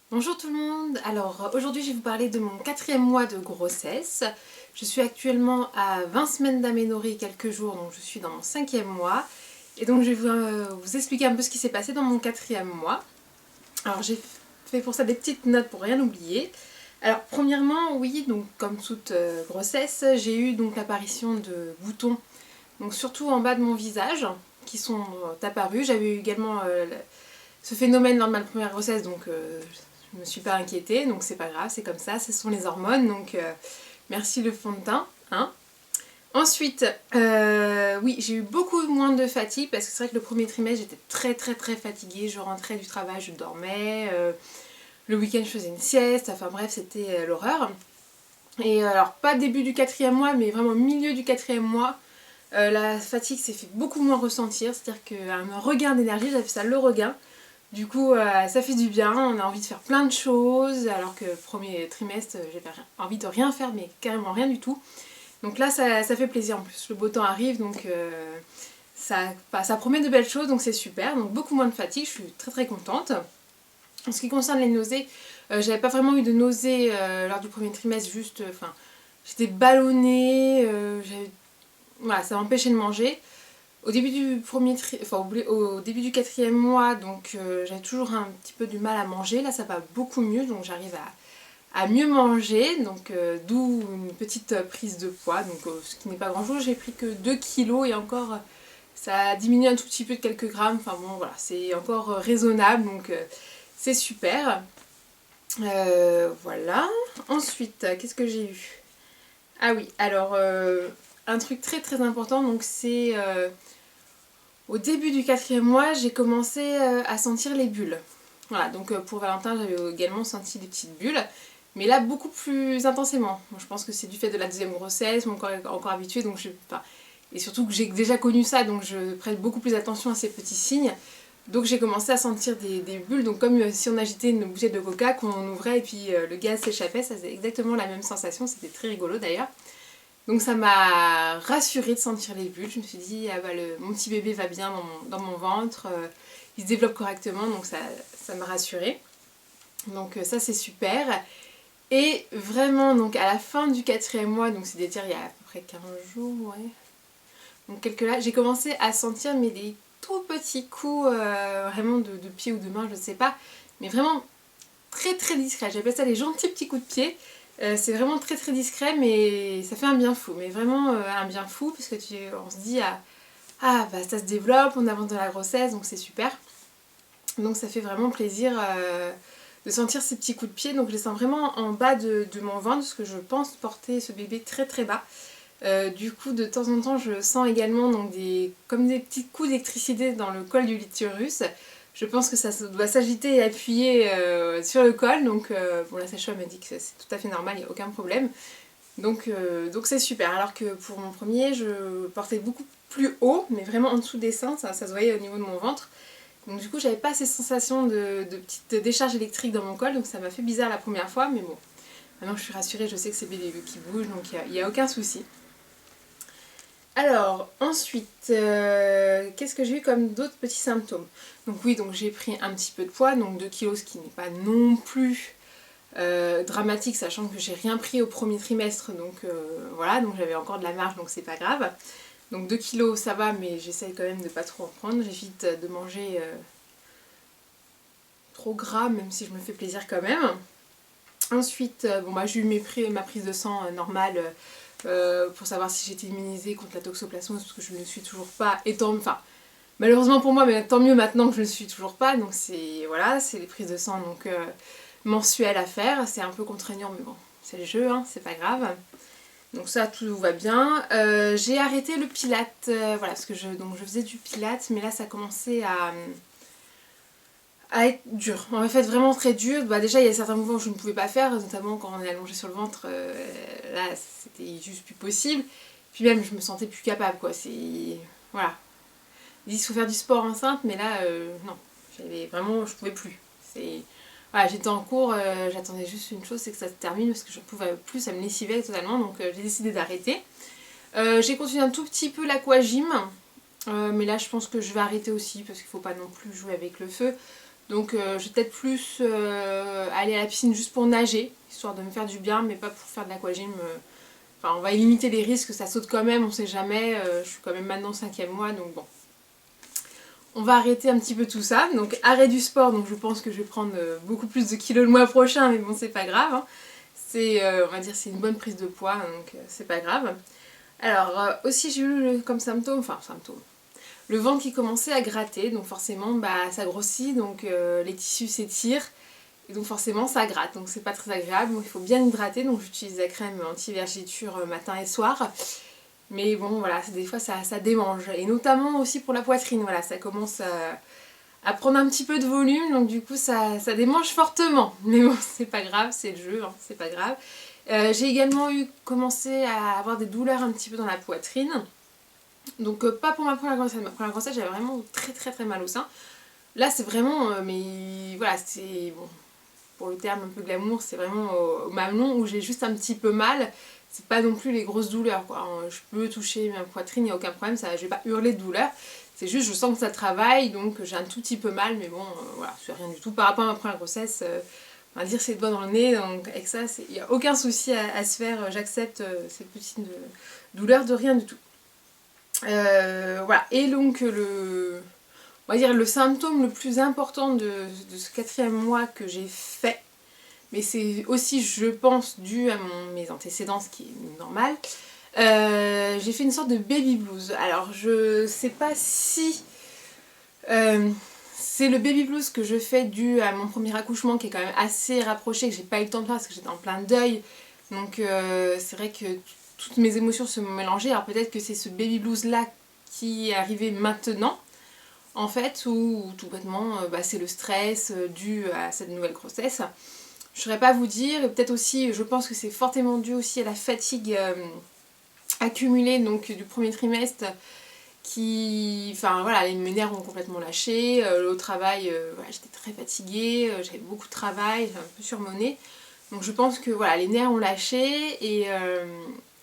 Bonjour tout le monde, alors aujourd'hui je vais vous parler de mon 4e mois de grossesse. Je suis actuellement à 20 semaines d'aménorrhée et quelques jours, donc je suis dans mon 5e mois. Et donc je vais vous expliquer un peu ce qui s'est passé dans mon 4e mois. Alors j'ai fait pour ça des petites notes pour rien oublier. Alors premièrement, oui, donc comme toute grossesse, j'ai eu donc l'apparition de boutons, donc surtout en bas de mon visage, qui sont apparus. J'avais eu également ce phénomène lors de ma première grossesse, donc je ne me suis pas inquiétée, donc c'est pas grave, c'est comme ça, ce sont les hormones, donc merci le fond de teint. Hein. Ensuite, oui, j'ai eu beaucoup moins de fatigue, parce que c'est vrai que le premier trimestre, j'étais très fatiguée, je rentrais du travail, je dormais, le week-end je faisais une sieste, enfin bref, c'était l'horreur. Et alors, pas début du 4e mois, mais vraiment milieu du 4e mois, la fatigue s'est fait beaucoup moins ressentir, c'est-à-dire qu'un regain d'énergie, j'appelle ça le regain. Du coup, ça fait du bien, on a envie de faire plein de choses, alors que le premier trimestre, j'avais envie de rien faire, mais carrément rien du tout. Donc là, ça fait plaisir, en plus le beau temps arrive, donc ça promet de belles choses, donc c'est super. Donc beaucoup moins de fatigue, je suis très contente. En ce qui concerne les nausées, j'avais pas vraiment eu de nausées lors du premier trimestre, juste, j'étais ballonnée, voilà, ça m'empêchait de manger. Au début du au début du 4e mois, donc j'avais toujours un petit peu du mal à manger. Là, ça va beaucoup mieux, donc j'arrive à mieux manger. Donc d'où une petite prise de poids, donc ce qui n'est pas grand chose. J'ai pris que 2 kilos et encore, ça a diminué un tout petit peu de quelques grammes. Enfin bon, voilà, c'est encore raisonnable, donc c'est super. Voilà. Ensuite, qu'est-ce que j'ai eu? Ah oui, alors un truc très important, donc c'est au début du 4e mois, j'ai commencé à sentir les bulles. Voilà, donc pour Valentin, j'avais également senti des petites bulles, mais là beaucoup plus intensément. Bon, je pense que c'est du fait de la deuxième grossesse, mon corps est encore habitué, donc et surtout que j'ai déjà connu ça, donc je prête beaucoup plus attention à ces petits signes. Donc j'ai commencé à sentir des bulles, donc comme si on agitait une bouteille de coca, qu'on ouvrait et puis le gaz s'échappait, ça faisait exactement la même sensation, c'était très rigolo d'ailleurs. Donc ça m'a rassurée de sentir les bulles, je me suis dit ah bah mon petit bébé va bien dans mon ventre, il se développe correctement, donc ça m'a rassurée. Donc ça c'est super. Et vraiment donc à la fin du 4e mois, donc c'est-à-dire il y a à peu près 15 jours, ouais. Donc quelques là, j'ai commencé à sentir mais des tout petits coups vraiment de pied ou de main, je ne sais pas, mais vraiment très discret. J'appelle ça les gentils petits coups de pied. C'est vraiment très discret, mais ça fait un bien fou. Mais vraiment un bien fou, parce que on se dit ah bah ça se développe, on avance dans la grossesse, donc c'est super. Donc ça fait vraiment plaisir de sentir ces petits coups de pied. Donc je les sens vraiment en bas de mon ventre, parce que je pense porter ce bébé très bas. Du coup de temps en temps je sens également donc comme des petits coups d'électricité dans le col du l'utérus. Je pense que ça doit s'agiter et appuyer sur le col, donc bon, la sage-femme m'a dit que c'est tout à fait normal, il n'y a aucun problème. Donc c'est super, alors que pour mon premier, je portais beaucoup plus haut, mais vraiment en dessous des seins, ça se voyait au niveau de mon ventre. Donc du coup, j'avais pas ces sensations de petites décharges électriques dans mon col, donc ça m'a fait bizarre la première fois, mais bon, maintenant je suis rassurée, je sais que c'est bébé qui bouge, donc il n'y a aucun souci. Alors, ensuite, qu'est-ce que j'ai eu comme d'autres petits symptômes? Donc oui, donc j'ai pris un petit peu de poids, donc 2 kilos, ce qui n'est pas non plus dramatique, sachant que j'ai rien pris au premier trimestre, donc voilà, donc j'avais encore de la marge, donc c'est pas grave. Donc 2 kilos, ça va, mais j'essaye quand même de pas trop en prendre, j'évite de manger trop gras, même si je me fais plaisir quand même. Ensuite, bon bah j'ai eu ma prise de sang normale, pour savoir si j'étais immunisée contre la toxoplasmose, parce que je ne le suis toujours pas, malheureusement pour moi, mais tant mieux maintenant que je ne le suis toujours pas, donc voilà, c'est les prises de sang donc mensuelles à faire, c'est un peu contraignant, mais bon, c'est le jeu, hein, c'est pas grave. Donc ça, tout va bien. J'ai arrêté le pilate, voilà, parce que je faisais du pilate, mais là ça commençait à être dur, en fait vraiment très dur. Bah déjà il y a certains mouvements que je ne pouvais pas faire, notamment quand on est allongé sur le ventre, là c'était juste plus possible. Puis même je me sentais plus capable quoi, voilà. Ils disent qu'il faut faire du sport enceinte, mais là non, je pouvais plus. Voilà, j'étais en cours, j'attendais juste une chose, c'est que ça se termine parce que je ne pouvais plus, ça me lessivait totalement, donc j'ai décidé d'arrêter. J'ai continué un tout petit peu l'aquagym, mais là je pense que je vais arrêter aussi parce qu'il ne faut pas non plus jouer avec le feu. Donc je vais peut-être plus aller à la piscine juste pour nager, histoire de me faire du bien, mais pas pour faire de l'aquagym. Enfin, on va limiter les risques, ça saute quand même, on sait jamais. Je suis quand même maintenant 5e mois, donc bon. On va arrêter un petit peu tout ça. Donc arrêt du sport, donc je pense que je vais prendre beaucoup plus de kilos le mois prochain, mais bon, c'est pas grave. Hein. C'est, on va dire, c'est une bonne prise de poids, donc c'est pas grave. Alors aussi j'ai eu comme symptôme, le ventre qui commençait à gratter, donc forcément bah, ça grossit, donc les tissus s'étirent, et donc forcément ça gratte, donc c'est pas très agréable, donc il faut bien hydrater, donc j'utilise la crème anti-vergiture matin et soir. Mais bon voilà, des fois ça démange, et notamment aussi pour la poitrine, voilà, ça commence à prendre un petit peu de volume, donc du coup ça démange fortement. Mais bon, c'est pas grave, c'est le jeu, hein, c'est pas grave. J'ai également commencé à avoir des douleurs un petit peu dans la poitrine. Donc pas pour ma première grossesse. Ma première grossesse, j'avais vraiment très très très mal au sein. Là c'est vraiment, mais voilà, c'est bon, pour le terme un peu glamour, c'est vraiment au mamelon où j'ai juste un petit peu mal. C'est pas non plus les grosses douleurs quoi. Je peux toucher ma poitrine, il n'y a aucun problème, ça, je vais pas hurler de douleur. C'est juste je sens que ça travaille, donc j'ai un tout petit peu mal, mais bon, voilà, c'est rien du tout. Par rapport à ma première grossesse, on va dire c'est le doigt dans le nez, donc avec ça, il n'y a aucun souci à se faire, j'accepte ces petites douleurs de rien du tout. Voilà, et donc on va dire le symptôme le plus important de ce 4e mois que j'ai fait, mais c'est aussi je pense dû à mes antécédents, ce qui est normal, j'ai fait une sorte de baby blues. Alors je sais pas si c'est le baby blues que je fais dû à mon premier accouchement qui est quand même assez rapproché, que j'ai pas eu le temps de faire parce que j'étais en plein deuil, donc c'est vrai que toutes mes émotions se mélangeaient. Alors peut-être que c'est ce baby blues là qui est arrivé maintenant en fait, ou tout bêtement bah, c'est le stress dû à cette nouvelle grossesse. Je ne saurais pas vous dire, et peut-être aussi, je pense que c'est fortement dû aussi à la fatigue accumulée donc, du premier trimestre qui... Enfin voilà, mes nerfs ont complètement lâché, au travail voilà, j'étais très fatiguée, j'avais beaucoup de travail, j'étais un peu surmenée. Donc je pense que voilà, les nerfs ont lâché et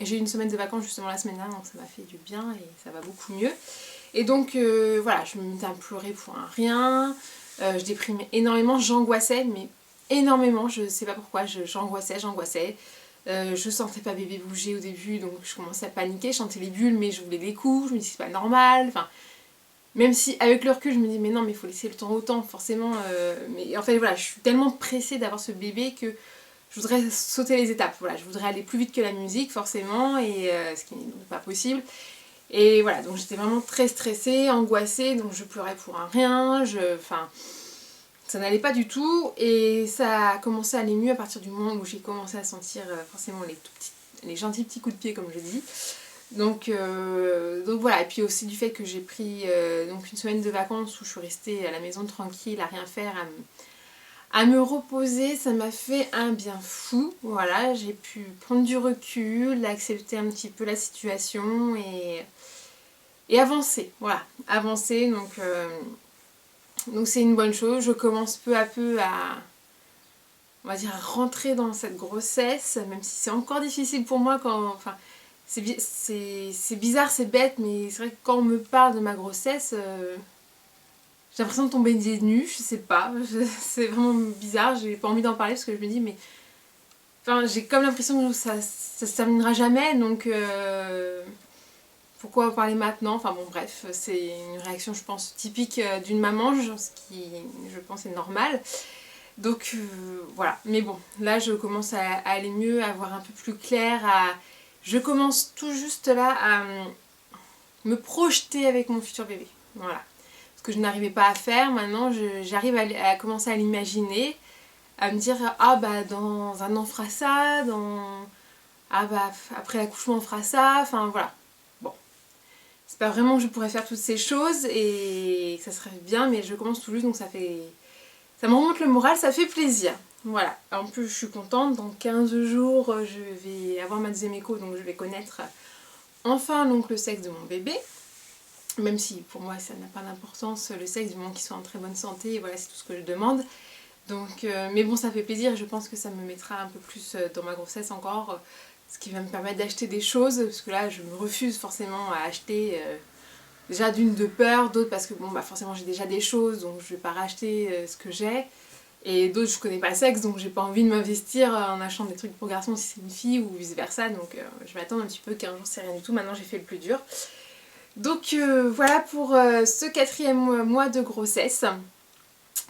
j'ai eu une semaine de vacances justement la semaine dernière, donc ça m'a fait du bien et ça va beaucoup mieux. Et donc voilà, je me mettais à pleurer pour un rien, je déprimais énormément, j'angoissais, mais énormément, je sais pas pourquoi, j'angoissais. Je sentais pas bébé bouger au début, donc je commençais à paniquer, je sentais les bulles, mais je voulais des coups, je me dis c'est pas normal, enfin... Même si avec le recul je me dis mais non mais il faut laisser le temps au temps forcément, mais en fait voilà, je suis tellement pressée d'avoir ce bébé que je voudrais sauter les étapes, voilà, je voudrais aller plus vite que la musique forcément, et ce qui n'est pas possible. Et voilà, donc j'étais vraiment très stressée, angoissée, donc je pleurais pour un rien, enfin, ça n'allait pas du tout, et ça a commencé à aller mieux à partir du moment où j'ai commencé à sentir forcément les gentils petits coups de pied comme je dis. Donc voilà, et puis aussi du fait que j'ai pris donc une semaine de vacances où je suis restée à la maison tranquille, à rien faire, à me reposer, ça m'a fait un bien fou. Voilà, j'ai pu prendre du recul, accepter un petit peu la situation et avancer. Voilà, avancer, donc c'est une bonne chose. Je commence peu à peu on va dire, à rentrer dans cette grossesse, même si c'est encore difficile pour moi quand... Enfin, c'est bizarre, c'est bête, mais c'est vrai que quand on me parle de ma grossesse, j'ai l'impression de tomber des nues, je sais pas, c'est vraiment bizarre, j'ai pas envie d'en parler parce que je me dis mais... Enfin, j'ai comme l'impression que ça se terminera jamais, donc pourquoi en parler maintenant? Enfin bon bref, c'est une réaction je pense typique d'une maman, ce qui je pense est normal. Donc voilà, mais bon, là je commence à aller mieux, à voir un peu plus clair, je commence tout juste là à me projeter avec mon futur bébé, voilà. Ce que je n'arrivais pas à faire, maintenant j'arrive à commencer à l'imaginer, à me dire ah bah dans un an on fera ça, ah bah après l'accouchement on fera ça, enfin voilà. Bon, c'est pas vraiment que je pourrais faire toutes ces choses et que ça serait bien, mais je commence tout juste donc ça me remonte le moral, ça fait plaisir. Voilà, en plus je suis contente, dans 15 jours je vais avoir ma deuxième écho, donc je vais connaître enfin donc le sexe de mon bébé. Même si pour moi ça n'a pas d'importance, le sexe du moment qu'il soit en très bonne santé, voilà c'est tout ce que je demande. Donc, mais bon ça fait plaisir et je pense que ça me mettra un peu plus dans ma grossesse encore, ce qui va me permettre d'acheter des choses, parce que là je me refuse forcément à acheter, déjà d'une de peur, d'autres parce que bon bah forcément j'ai déjà des choses, donc je vais pas racheter ce que j'ai, et d'autres je connais pas le sexe, donc j'ai pas envie de m'investir en achetant des trucs pour garçons si c'est une fille ou vice versa, donc je vais attendre un petit peu, 15 jours c'est rien du tout, maintenant j'ai fait le plus dur. Donc voilà pour ce 4e mois de grossesse,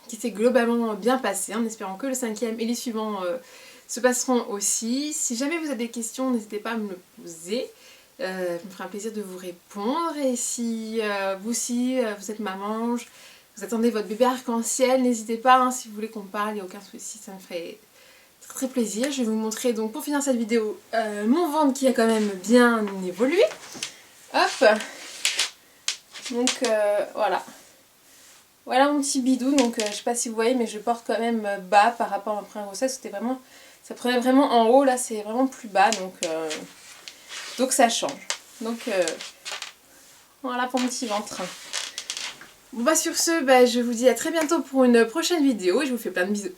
qui s'est globalement bien passé, en espérant que le 5e et les suivants se passeront aussi. Si jamais vous avez des questions, n'hésitez pas à me le poser. Ça me fera un plaisir de vous répondre. Et si vous aussi, vous êtes maman, vous attendez votre bébé arc-en-ciel, n'hésitez pas, hein, si vous voulez qu'on parle, il n'y a aucun souci, ça me ferait très, très plaisir. Je vais vous montrer donc pour finir cette vidéo mon ventre qui a quand même bien évolué. Hop. Donc voilà. Voilà mon petit bidou, donc je sais pas si vous voyez mais je porte quand même bas par rapport à ma première grossesse, c'était vraiment, ça prenait vraiment en haut, là c'est vraiment plus bas, donc ça change. Donc voilà pour mon petit ventre. Bon bah sur ce, bah, je vous dis à très bientôt pour une prochaine vidéo et je vous fais plein de bisous.